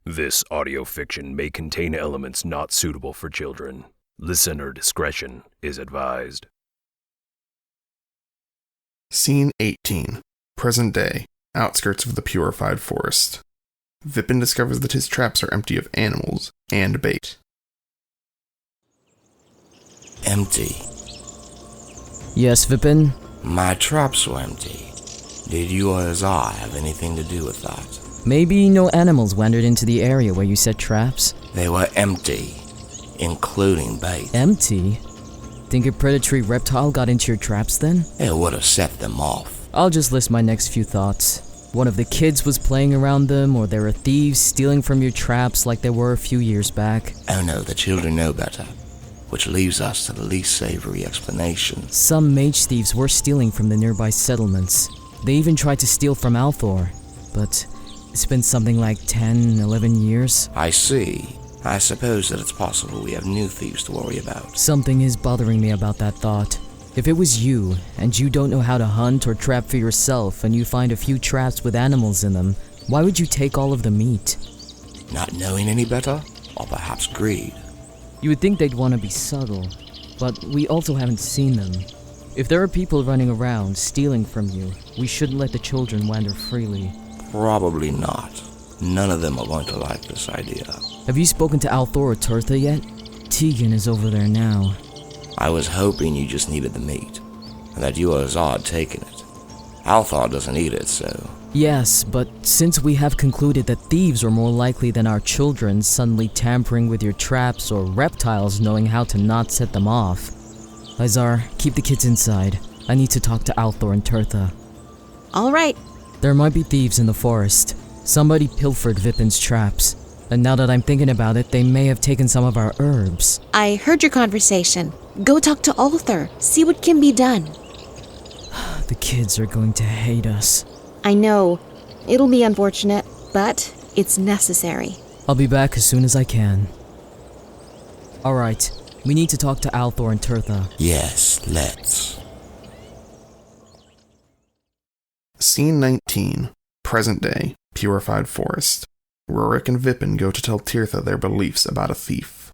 This audio fiction may contain elements not suitable for children. Listener discretion is advised. Scene 18. Present day. Outskirts of the purified forest. Vipin discovers that his traps are empty of animals and bait. Empty. Yes, Vipin? My traps were empty. Did you or Izar have anything to do with that? Maybe no animals wandered into the area where you set traps? They were empty, including bait. Empty? Think a predatory reptile got into your traps then? It would have set them off. I'll just list my next few thoughts. One of the kids was playing around them, or there were thieves stealing from your traps like there were a few years back. Oh no, the children know better, which leaves us to the least savory explanation. Some mage thieves were stealing from the nearby settlements. They even tried to steal from Althor, but it's been something like 10, 11 years. I see. I suppose that it's possible we have new thieves to worry about. Something is bothering me about that thought. If it was you, and you don't know how to hunt or trap for yourself, and you find a few traps with animals in them, why would you take all of the meat? Not knowing any better? Or perhaps greed? You would think they'd want to be subtle, but we also haven't seen them. If there are people running around, stealing from you, we shouldn't let the children wander freely. Probably not. None of them are going to like this idea. Have you spoken to Althor or Tirtha yet? Tegan is over there now. I was hoping you just needed the meat, and that you or Izar had taken it. Althor doesn't eat it, so... Yes, but since we have concluded that thieves are more likely than our children suddenly tampering with your traps or reptiles knowing how to not set them off. Izar, keep the kids inside. I need to talk to Althor and Tirtha. All right. There might be thieves in the forest. Somebody pilfered Vipin's traps. And now that I'm thinking about it, they may have taken some of our herbs. I heard your conversation. Go talk to Althor. See what can be done. The kids are going to hate us. I know. It'll be unfortunate, but it's necessary. I'll be back as soon as I can. Alright, we need to talk to Althor and Tirtha. Yes, let's. Scene 19. Present day. Purified forest. Rurik and Vipin go to tell Tirtha their beliefs about a thief.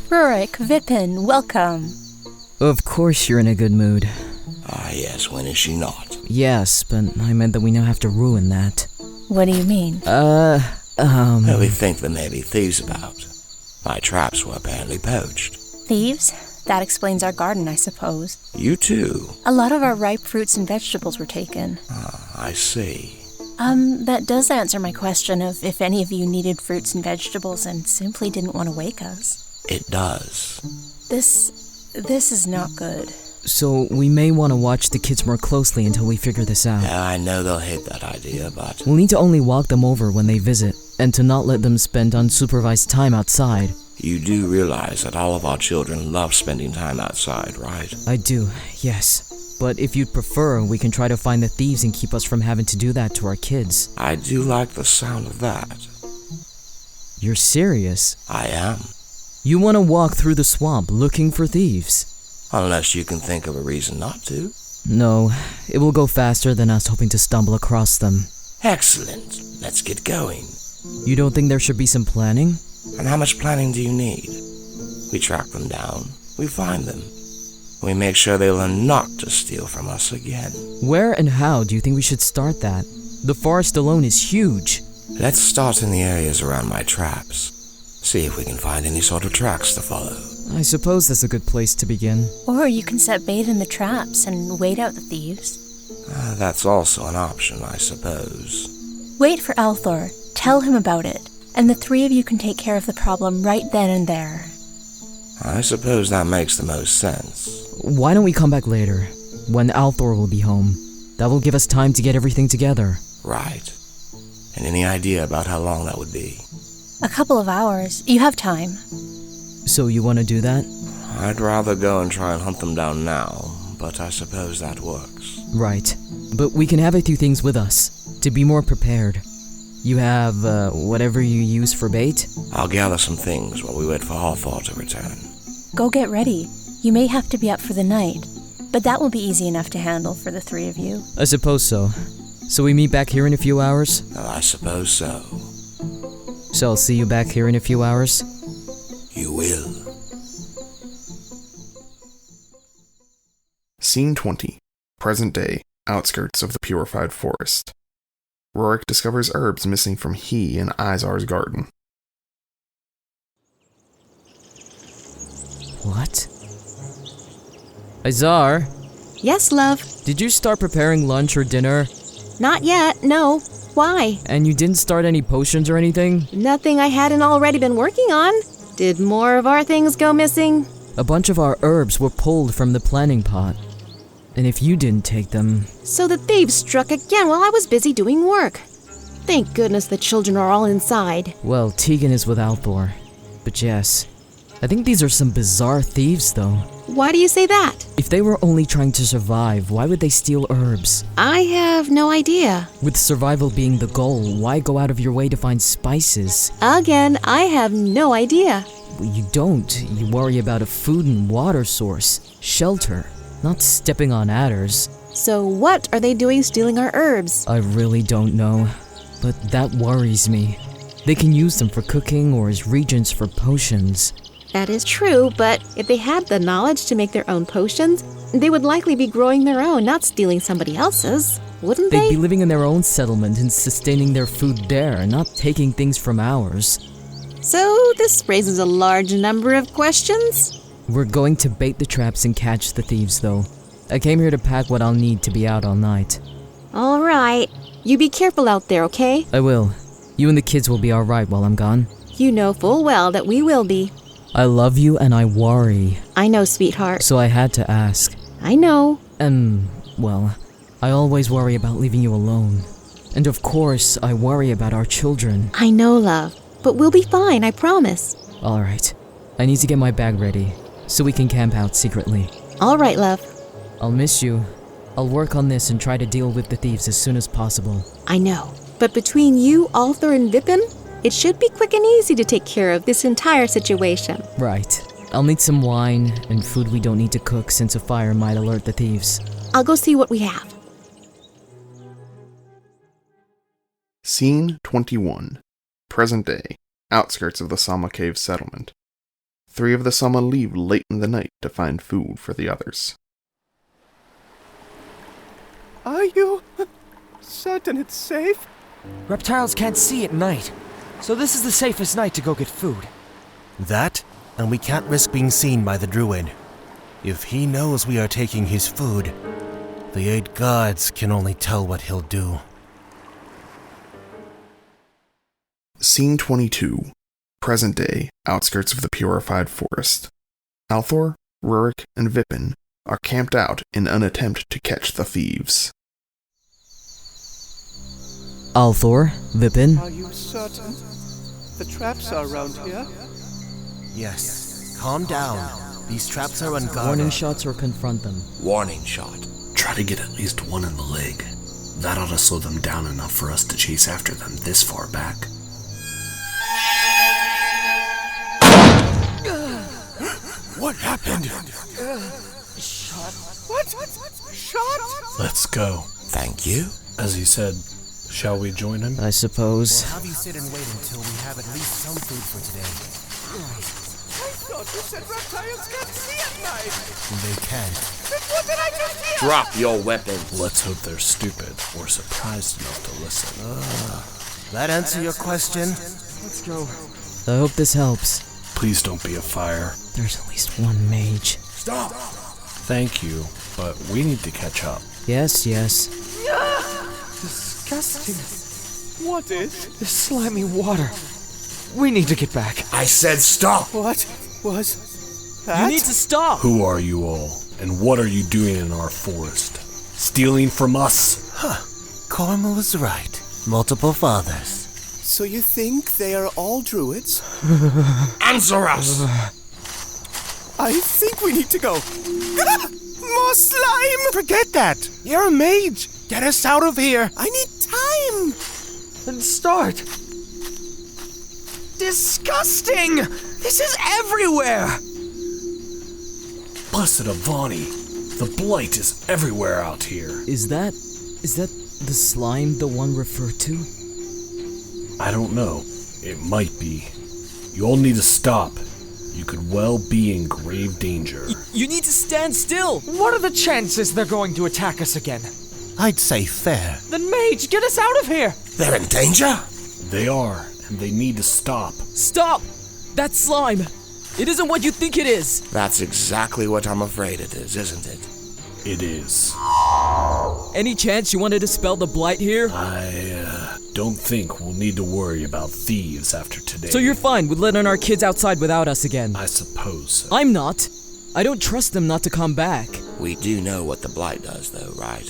Rurik, Vipin, welcome. Of course you're in a good mood. Ah, yes, when is she not? Yes, but I meant that we now have to ruin that. What do you mean? Well, we think there may be thieves about. My traps were apparently poached. Thieves? That explains our garden, I suppose. You too? A lot of our ripe fruits and vegetables were taken. Ah, I see. That does answer my question of if any of you needed fruits and vegetables and simply didn't want to wake us. It does. This is not good. So we may want to watch the kids more closely until we figure this out. Yeah, I know they'll hate that idea, but... We'll need to only walk them over when they visit, and to not let them spend unsupervised time outside. You do realize that all of our children love spending time outside, right? I do, yes. But if you'd prefer, we can try to find the thieves and keep us from having to do that to our kids. I do like the sound of that. You're serious? I am. You want to walk through the swamp looking for thieves? Unless you can think of a reason not to. No, it will go faster than us hoping to stumble across them. Excellent. Let's get going. You don't think there should be some planning? And how much planning do you need? We track them down. We find them. We make sure they learn not to steal from us again. Where and how do you think we should start that? The forest alone is huge. Let's start in the areas around my traps. See if we can find any sort of tracks to follow. I suppose that's a good place to begin. Or you can set bait in the traps and wait out the thieves. That's also an option, I suppose. Wait for Althor. Tell him about it. And the three of you can take care of the problem right then and there. I suppose that makes the most sense. Why don't we come back later, when Althor will be home? That will give us time to get everything together. Right. And any idea about how long that would be? A couple of hours. You have time. So you want to do that? I'd rather go and try and hunt them down now, but I suppose that works. Right. But we can have a few things with us, to be more prepared. You have, whatever you use for bait? I'll gather some things while we wait for Althor to return. Go get ready. You may have to be up for the night, but that will be easy enough to handle for the three of you. I suppose so. So we meet back here in a few hours? Well, I suppose so. So I'll see you back here in a few hours? You will. Scene 20. Present day, outskirts of the Purified Forest. Rurik discovers herbs missing from he and Izar's garden. What? Izar, Yes, love. did you start preparing lunch or dinner? Not yet, no. Why? And you didn't start any potions or anything? Nothing I hadn't already been working on. Did more of our things go missing? A bunch of our herbs were pulled from the planting pot. And if you didn't take them... So the thieves struck again while I was busy doing work. Thank goodness the children are all inside. Well, Tegan is with Althor. But yes, I think these are some bizarre thieves, though. Why do you say that? If they were only trying to survive, why would they steal herbs? I have no idea. With survival being the goal, why go out of your way to find spices? Again, I have no idea. Well, you don't. You worry about a food and water source, shelter, not stepping on adders. So what are they doing stealing our herbs? I really don't know, but that worries me. They can use them for cooking or as regents for potions. That is true, but if they had the knowledge to make their own potions, they would likely be growing their own, not stealing somebody else's, wouldn't They'd they? be living in their own settlement and sustaining their food there, not taking things from ours. So this raises a large number of questions. We're going to bait the traps and catch the thieves, though. I came here to pack what I'll need to be out all night. All right. You be careful out there, okay? I will. You and the kids will be alright while I'm gone. You know full well that we will be. I love you and I worry, I know, sweetheart. so I had to ask. I know. Well, I always worry about leaving you alone. And of course, I worry about our children. I know, love. But we'll be fine, I promise. Alright, I need to get my bag ready, so we can camp out secretly. All right, love. I'll miss you. I'll work on this and try to deal with the thieves as soon as possible. I know. But between you, Althor, and Vipin, it should be quick and easy to take care of this entire situation. Right. I'll need some wine and food we don't need to cook since a fire might alert the thieves. I'll go see what we have. Scene 21. Present day, outskirts of the Sama Cave settlement. 3 of the Sama leave late in the night to find food for the others. Are you certain it's safe? Reptiles can't see at night, so this is the safest night to go get food. That, and we can't risk being seen by the druid. If he knows we are taking his food, the 8 gods can only tell what he'll do. Scene 22. Present day, outskirts of the Purified Forest. Althor, Rurik, and Vipin are camped out in an attempt to catch the thieves. Althor, Vipin, Are you certain? The traps are around here. Yes, calm down. These traps are unguarded. warning shots or confront them. Warning shot. Try to get at least one in the leg. That ought to slow them down enough for us to chase after them this far back. What happened? What? Shot? Let's go. Thank you. As he said, shall we join him? I suppose. Have you sit and wait until we have at least some food for today? I thought you said reptiles can't see at night. They can. Then what did I just hear? Drop your weapon. Let's hope they're stupid or surprised enough to listen. That answer your question? Let's go. I hope this helps. Please don't be a fire. There's at least one mage. Stop. Thank you, but we need to catch up. Yes. Disgusting. What is? This slimy water. We need to get back. I said stop. What was that? You need to stop! Who are you all, and what are you doing in our forest? Stealing from us? Corma was right. Multiple fathers. So you think they are all druids? Answer us. I think we need to go. More slime! Forget that! You're a mage! Get us out of here! I need time! Then start. Disgusting! This is everywhere! Blessed Oberoni, the blight is everywhere out here. Is that the slime the one referred to? I don't know. It might be. You all need to stop. You could well be in grave danger. You need to stand still! What are the chances they're going to attack us again? I'd say fair. Then Mage, get us out of here! They're in danger? They are, and they need to stop. Stop! That slime! It isn't what you think it is! That's exactly what I'm afraid it is, isn't it? It is. Any chance you want to dispel the blight here? I don't think we'll need to worry about thieves after today. So you're fine with letting our kids outside without us again? I suppose so. I'm not. I don't trust them not to come back. We do know what the Blight does, though, right?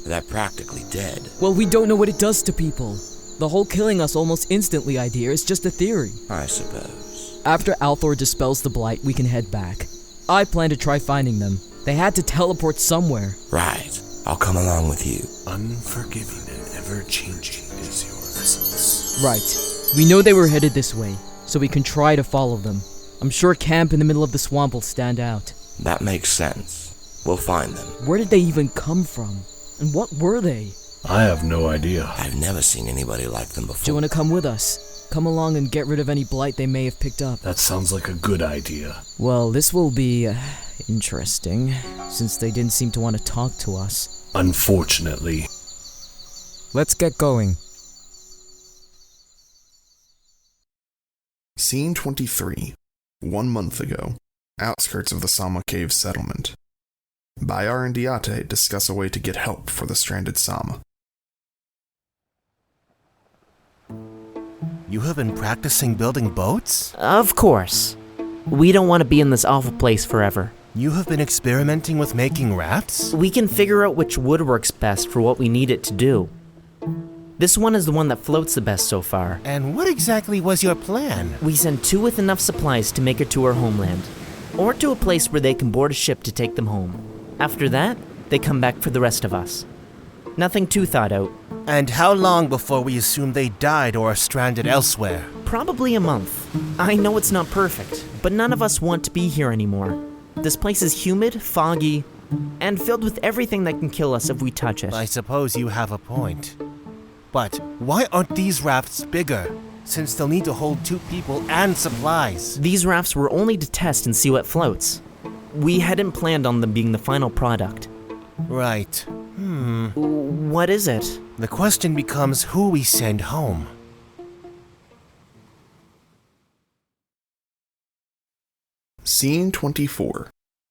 They're practically dead. Well, we don't know what it does to people. The whole killing us almost instantly idea is just a theory. I suppose. After Althor dispels the blight, we can head back. I plan to try finding them. They had to teleport somewhere. Right. I'll come along with you. Unforgiving and ever-changing is your essence. Right. We know they were headed this way, so we can try to follow them. I'm sure camp in the middle of the swamp will stand out. That makes sense. We'll find them. Where did they even come from? And what were they? I have no idea. I've never seen anybody like them before. Do you want to come with us? Come along and get rid of any blight they may have picked up. That sounds like a good idea. Well, this will be interesting, since they didn't seem to want to talk to us. Unfortunately. Let's get going. Scene 23. 1 month ago. Outskirts of the Sama Cave settlement. Bayar and Diate discuss a way to get help for the stranded Sama. You have been practicing building boats? Of course. We don't want to be in this awful place forever. You have been experimenting with making rafts? We can figure out which wood works best for what we need it to do. This one is the one that floats the best so far. And what exactly was your plan? We send 2 with enough supplies to make it to our homeland, or to a place where they can board a ship to take them home. After that, they come back for the rest of us. Nothing too thought out. And how long before we assume they died or are stranded elsewhere? Probably a month. I know it's not perfect, but none of us want to be here anymore. This place is humid, foggy, and filled with everything that can kill us if we touch it. I suppose you have a point. But why aren't these rafts bigger? Since they'll need to hold 2 people and supplies. These rafts were only to test and see what floats. We hadn't planned on them being the final product. Right. What is it? The question becomes who we send home. Scene 24.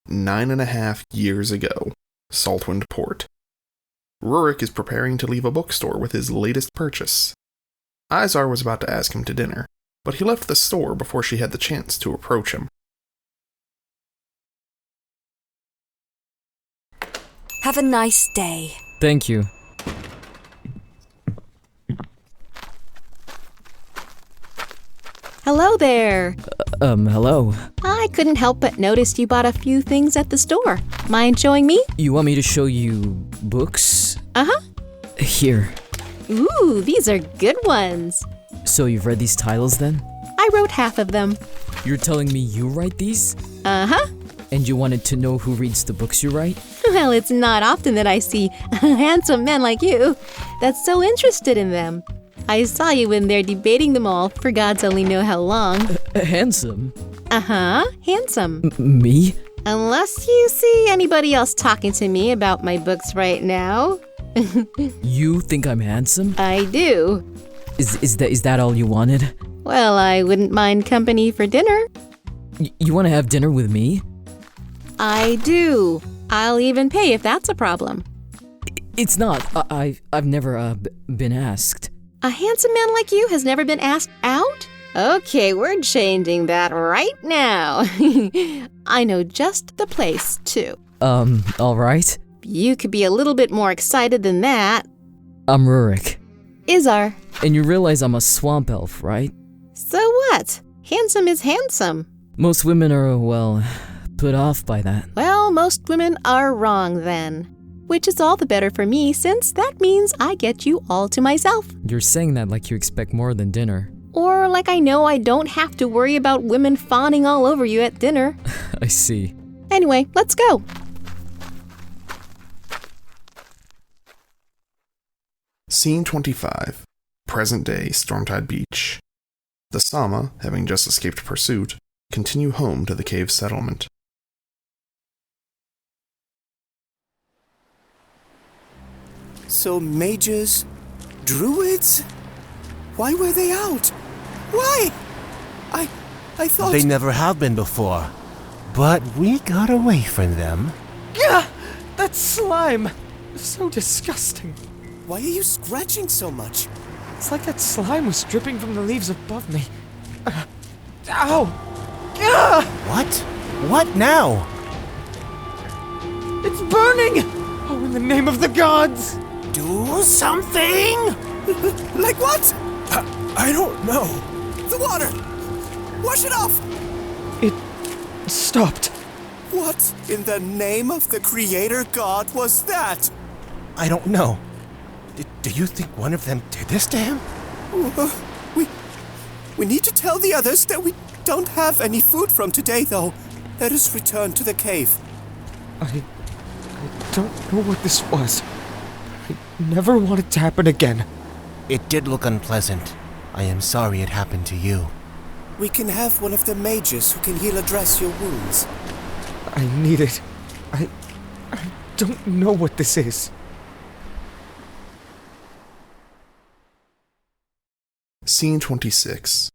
9.5 years ago. Saltwind Port. Rurik is preparing to leave a bookstore with his latest purchase. Izar was about to ask him to dinner, but he left the store before she had the chance to approach him. Have a nice day. Thank you. Hello there. Hello. I couldn't help but notice you bought a few things at the store. Mind showing me? You want me to show you books? Uh-huh. Here. Ooh, these are good ones. So you've read these titles then? I wrote half of them. You're telling me you write these? Uh-huh. And you wanted to know who reads the books you write? Well, it's not often that I see handsome men like you that's so interested in them. I saw you in there debating them all for gods only know how long. Handsome? Uh-huh, handsome. Me? Unless you see anybody else talking to me about my books right now. You think I'm handsome? I do. Is that all you wanted? Well, I wouldn't mind company for dinner. You want to have dinner with me? I do. I'll even pay if that's a problem. It's not. I've never been asked. A handsome man like you has never been asked out? Okay, we're changing that right now. I know just the place, too. All right. You could be a little bit more excited than that. I'm Rurik. Izar. And you realize I'm a swamp elf, right? So what? Handsome is handsome. Most women are, well, put off by that. Well, most women are wrong then. Which is all the better for me, since that means I get you all to myself. You're saying that like you expect more than dinner. Or like I know I don't have to worry about women fawning all over you at dinner. I see. Anyway, let's go. Scene 25. Present-day Stormtide Beach. The Sama, having just escaped pursuit, continue home to the cave settlement. So mages, druids? Why were they out? Why? I thought... They never have been before. But we got away from them. Gah! That slime! So disgusting. Why are you scratching so much? It's like that slime was dripping from the leaves above me. Ow! Gah! What? What now? It's burning! Oh, in the name of the gods! Do something! Like what? I don't know. The water! Wash it off! It stopped. What in the name of the Creator God was that? I don't know. Do you think one of them did this to him? We need to tell the others that we don't have any food from today, though. Let us return to the cave. I don't know what this was. I never want it to happen again. It did look unpleasant. I am sorry it happened to you. We can have one of the mages who can heal address your wounds. I need it. I don't know what this is. Scene 26.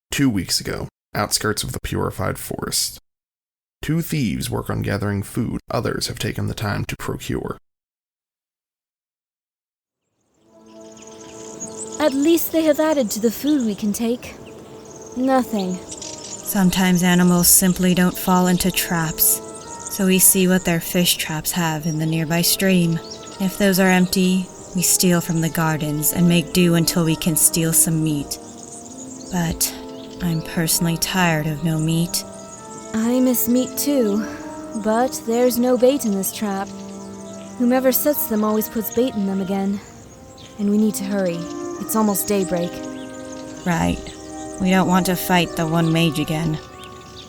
2 weeks ago, outskirts of the Purified Forest. Two thieves work on gathering food others have taken the time to procure. At least they have added to the food we can take. Nothing. Sometimes animals simply don't fall into traps, so we see what their fish traps have in the nearby stream. If those are empty, we steal from the gardens and make do until we can steal some meat. But I'm personally tired of no meat. I miss meat too, but there's no bait in this trap. Whomever sets them always puts bait in them again. And we need to hurry. It's almost daybreak. Right. We don't want to fight the one mage again,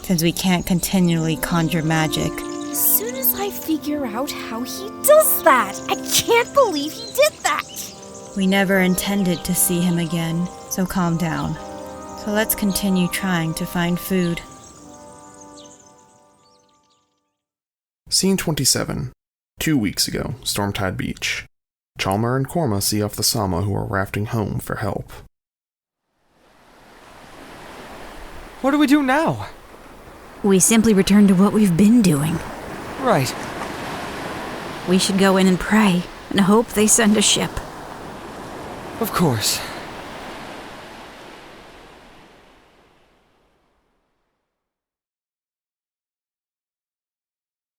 since we can't continually conjure magic. As soon as I figure out how he does that, I can't believe he did that! We never intended to see him again, so calm down. So let's continue trying to find food. Scene 27. 2 weeks ago, Stormtide Beach. Chalmer and Korma see off the Sama who are rafting home for help. What do we do now? We simply return to what we've been doing. Right. We should go in and pray, and hope they send a ship. Of course.